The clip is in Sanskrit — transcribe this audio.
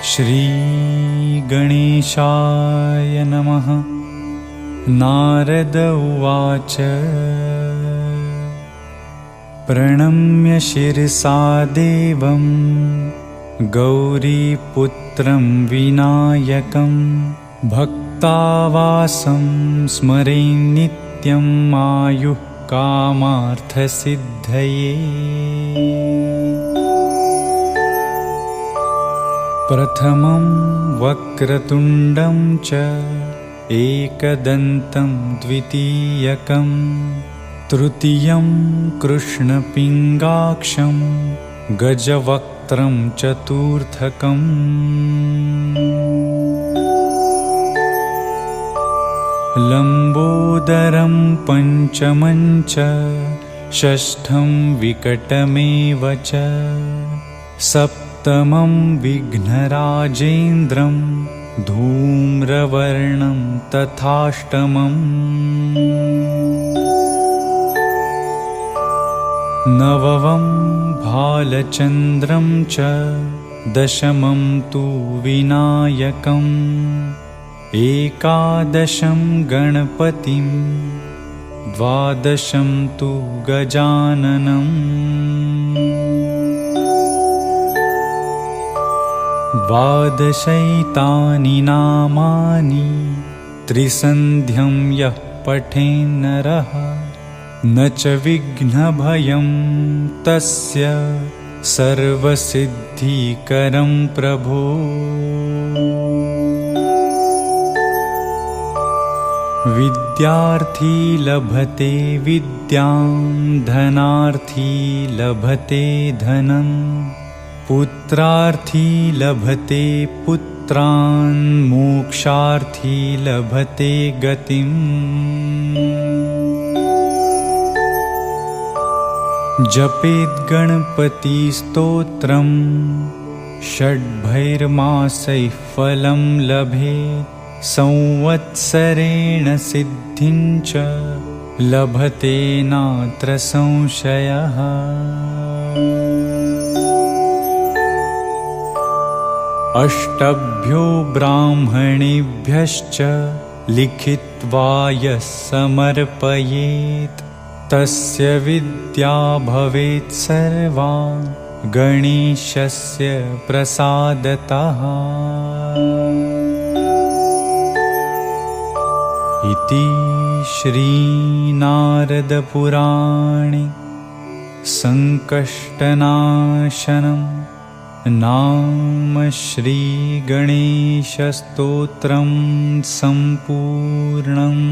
श्रीगणेशाय नमः। नारद उवाच प्रणम्य शिरसा देवं गौरीपुत्रं विनायकं भक्तावासं स्मरेन् नित्यं आयुः कामार्थसिद्धये। प्रथमं वक्रतुण्डं च एकदन्तं द्वितीयकं तृतीयं कृष्णपिङ्गाक्षं गजवक्त्रं चतुर्थकम्। लम्बोदरं पञ्चमं च षष्ठं विकटमेव च सप्तमं विघ्नराजेन्द्रं धूम्रवर्णं तथाष्टमम्। नवमं भालचन्द्रं च दशमं तु विनायकम् एकादशं गणपतिं द्वादशं तु गजाननम्। द्वादशैतानि नामानि त्रिसन्ध्यं यः पठेन्नरः न च विघ्नभयं तस्य सर्वसिद्धिकरं प्रभो। विद्यार्थी लभते विद्यां धनार्थी लभते धनं पुत्रार्थी लभते पुत्रान् मोक्षार्थी लभते गतिम्। जपेत् गणपतिस्तोत्रं षड्भैर्मासैः फलं लभेत् संवत्सरेण सिद्धिं च लभते नात्र संशयः। अष्टभ्यो ब्राह्मणेभ्यश्च लिखित्वा यः समर्पयेत् तस्य विद्या भवेत् सर्वा गणेशस्य प्रसादतः। इति श्रीनारदपुराणे संकष्टनाशनं नाम श्रीगणेशस्तोत्रं सम्पूर्णम्।